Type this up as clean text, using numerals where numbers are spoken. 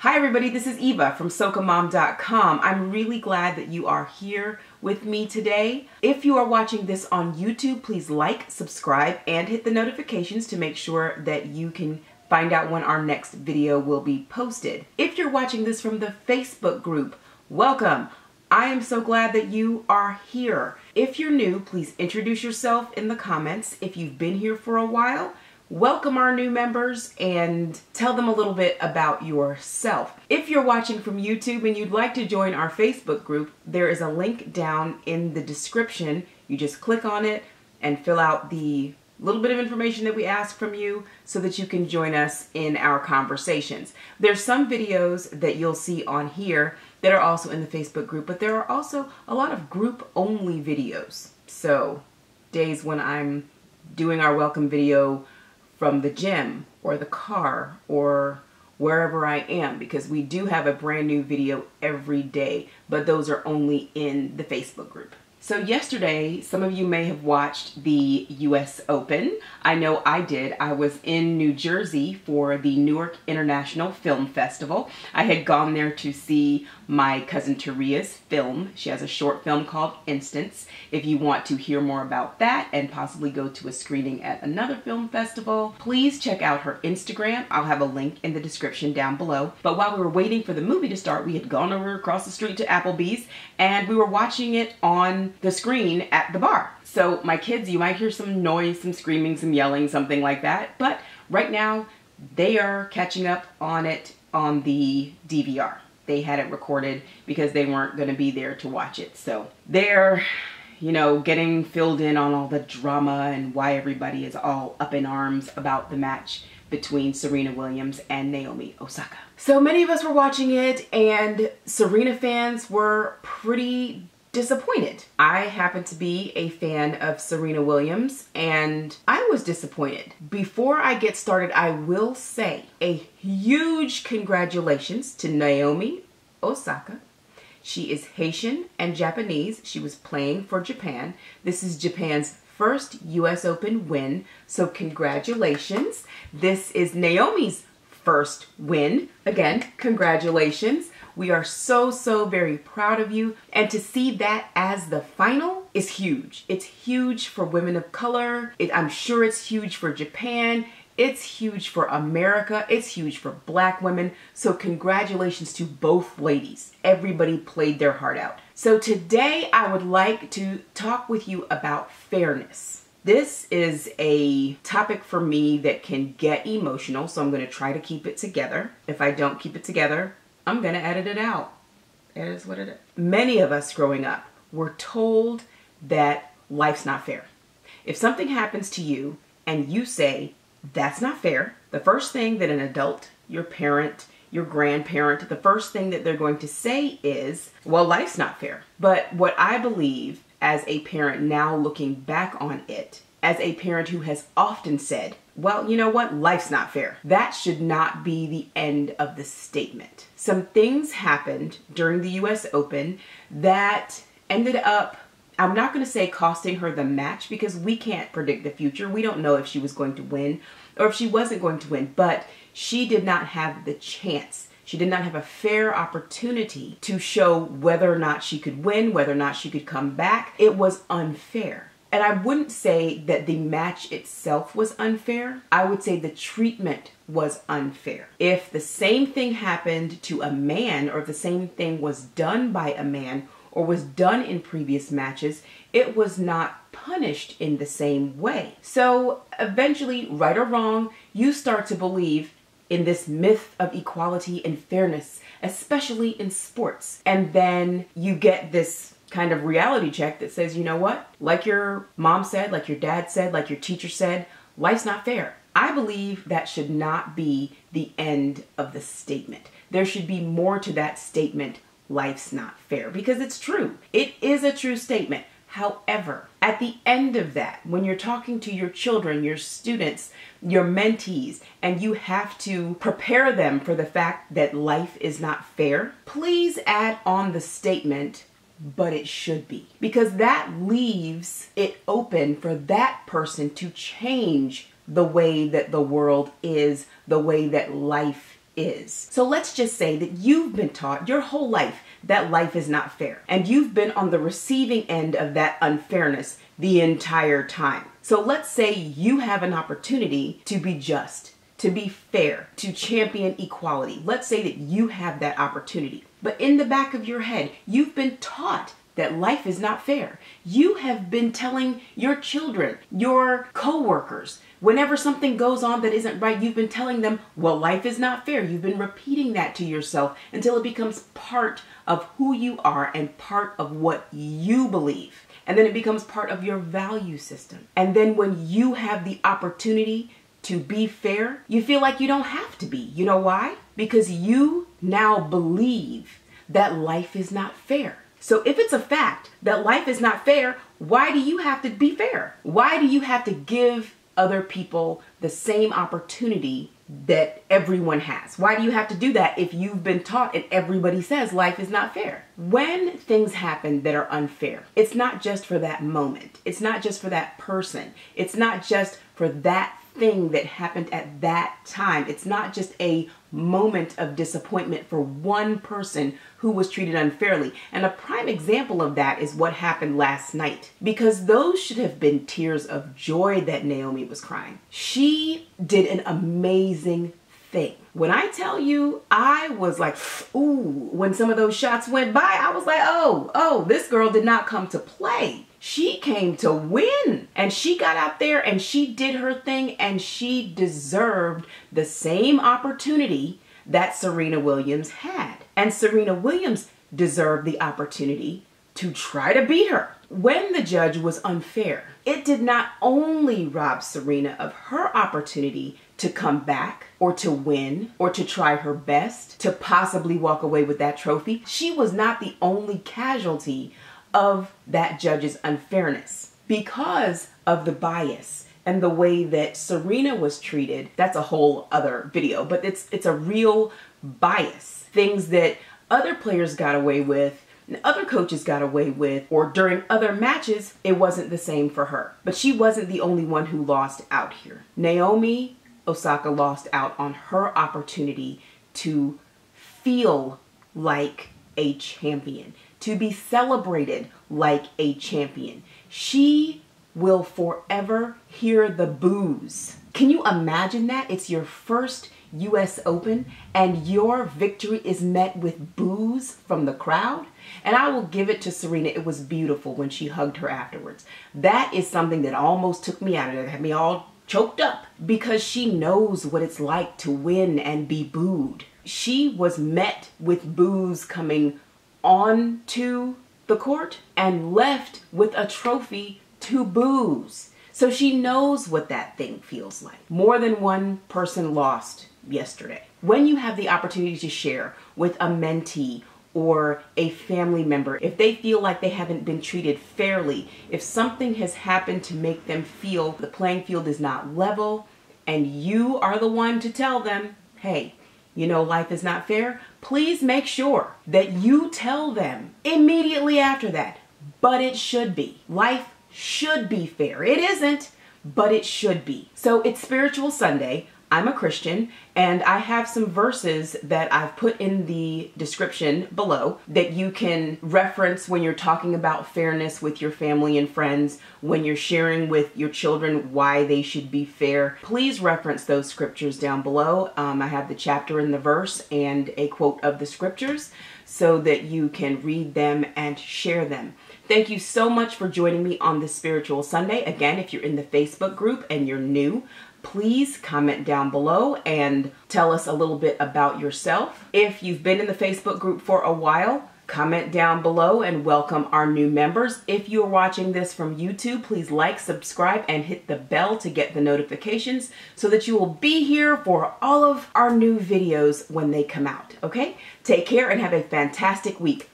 Hi everybody, this is Eva from SocaMom.com. I'm really glad that you are here with me today. If you are watching this on YouTube, please like, subscribe, and hit the notifications to make sure that you can find out when our next video will be posted. If you're watching this from the Facebook group, welcome. I am so glad that you are here. If you're new, please introduce yourself in the comments. If you've been here for a while, welcome our new members and tell them a little bit about yourself. If you're watching from YouTube and you'd like to join our Facebook group, there is a link down in the description. You just click on it and fill out the little bit of information that we ask from you so that you can join us in our conversations. There's some videos that you'll see on here that are also in the Facebook group, but there are also a lot of group-only videos. So days when I'm doing our welcome video from the gym or the car or wherever I am, because we do have a brand new video every day, but those are only in the Facebook group. So yesterday, some of you may have watched the US Open. I know I did. I was in New Jersey for the Newark International Film Festival. I had gone there to see my cousin Taria's film. She has a short film called Instance. If you want to hear more about that and possibly go to a screening at another film festival, please check out her Instagram. I'll have a link in the description down below. But while we were waiting for the movie to start, we had gone over across the street to Applebee's and we were watching it on the screen at the bar. So my kids, you might hear some noise, some screaming, some yelling, something like that. But right now they are catching up on it on the DVR. They had it recorded because they weren't going to be there to watch it. So they're, getting filled in on all the drama and why everybody is all up in arms about the match between Serena Williams and Naomi Osaka. So many of us were watching it and Serena fans were pretty disappointed. I happen to be a fan of Serena Williams and I was disappointed. Before I get started, I will say a huge congratulations to Naomi Osaka. She is Haitian and Japanese. She was playing for Japan. This is Japan's first US Open win, so congratulations. This is Naomi's first win. Again, congratulations. We are so very proud of you. And to see that as the final is huge. It's huge for women of color. I'm sure it's huge for Japan. It's huge for America. It's huge for Black women. So congratulations to both ladies. Everybody played their heart out. So today I would like to talk with you about fairness. This is a topic for me that can get emotional, so I'm going to try to keep it together. If I don't keep it together, I'm going to edit it out. It is what it is. Many of us growing up were told that life's not fair. If something happens to you and you say, that's not fair, the first thing that an adult, your parent, your grandparent, the first thing that they're going to say is, well, life's not fair. But what I believe as a parent now looking back on it, as a parent who has often said, well, you know what? Life's not fair. That should not be the end of the statement. Some things happened during the US Open that ended up, I'm not going to say costing her the match because we can't predict the future. We don't know if she was going to win or if she wasn't going to win, but she did not have the chance. She did not have a fair opportunity to show whether or not she could win, whether or not she could come back. It was unfair. And I wouldn't say that the match itself was unfair. I would say the treatment was unfair. If the same thing happened to a man or if the same thing was done by a man or was done in previous matches, it was not punished in the same way. So eventually, right or wrong, you start to believe in this myth of equality and fairness, especially in sports. And then you get this kind of reality check that says, you know what? Like your mom said, like your dad said, like your teacher said, life's not fair. I believe that should not be the end of the statement. There should be more to that statement, life's not fair, because it's true. It is a true statement. However, at the end of that, when you're talking to your children, your students, your mentees, and you have to prepare them for the fact that life is not fair, please add on the statement, but it should be. Because that leaves it open for that person to change the way that the world is, the way that life is. So let's just say that you've been taught your whole life that life is not fair, and you've been on the receiving end of that unfairness the entire time. So let's say you have an opportunity to be just, to be fair, to champion equality. Let's say that you have that opportunity. But in the back of your head, you've been taught that life is not fair. You have been telling your children, your coworkers, whenever something goes on that isn't right, you've been telling them, well, life is not fair. You've been repeating that to yourself until it becomes part of who you are and part of what you believe. And then it becomes part of your value system. And then when you have the opportunity to be fair, you feel like you don't have to be. You know why? Because you now believe that life is not fair. So if it's a fact that life is not fair, why do you have to be fair? Why do you have to give other people the same opportunity that everyone has? Why do you have to do that if you've been taught and everybody says life is not fair? When things happen that are unfair, it's not just for that moment. It's not just for that person. It's not just for that thing that happened at that time. It's not just a moment of disappointment for one person who was treated unfairly. And a prime example of that is what happened last night, because those should have been tears of joy that Naomi was crying. She did an amazing thing. When I tell you, I was like, ooh, when some of those shots went by, I was like, oh, this girl did not come to play. She came to win, and she got out there and she did her thing, and she deserved the same opportunity that Serena Williams had. And Serena Williams deserved the opportunity to try to beat her. When the judge was unfair, it did not only rob Serena of her opportunity to come back or to win or to try her best to possibly walk away with that trophy. She was not the only casualty of that judge's unfairness because of the bias and the way that Serena was treated. That's a whole other video, but it's a real bias. Things that other players got away with and other coaches got away with, or during other matches, it wasn't the same for her. But she wasn't the only one who lost out here. Naomi Osaka lost out on her opportunity to feel like a champion, to be celebrated like a champion. She will forever hear the boos. Can you imagine that? It's your first US Open and your victory is met with boos from the crowd. And I will give it to Serena. It was beautiful when she hugged her afterwards. That is something that almost took me out of it. It had me all choked up because she knows what it's like to win and be booed. She was met with boos coming onto the court and left with a trophy to boos. So she knows what that thing feels like. More than one person lost yesterday. When you have the opportunity to share with a mentee or a family member, if they feel like they haven't been treated fairly, if something has happened to make them feel the playing field is not level, and you are the one to tell them, hey, you know, life is not fair, please make sure that you tell them immediately after that, but it should be. Life should be fair. It isn't, but it should be. So it's Spiritual Sunday. I'm a Christian, and I have some verses that I've put in the description below that you can reference when you're talking about fairness with your family and friends, when you're sharing with your children why they should be fair. Please reference those scriptures down below. I have the chapter and the verse and a quote of the scriptures so that you can read them and share them. Thank you so much for joining me on this Spiritual Sunday. Again, if you're in the Facebook group and you're new, please comment down below and tell us a little bit about yourself. If you've been in the Facebook group for a while, comment down below and welcome our new members. If you're watching this from YouTube, please like, subscribe, and hit the bell to get the notifications so that you will be here for all of our new videos when they come out, okay? Take care and have a fantastic week.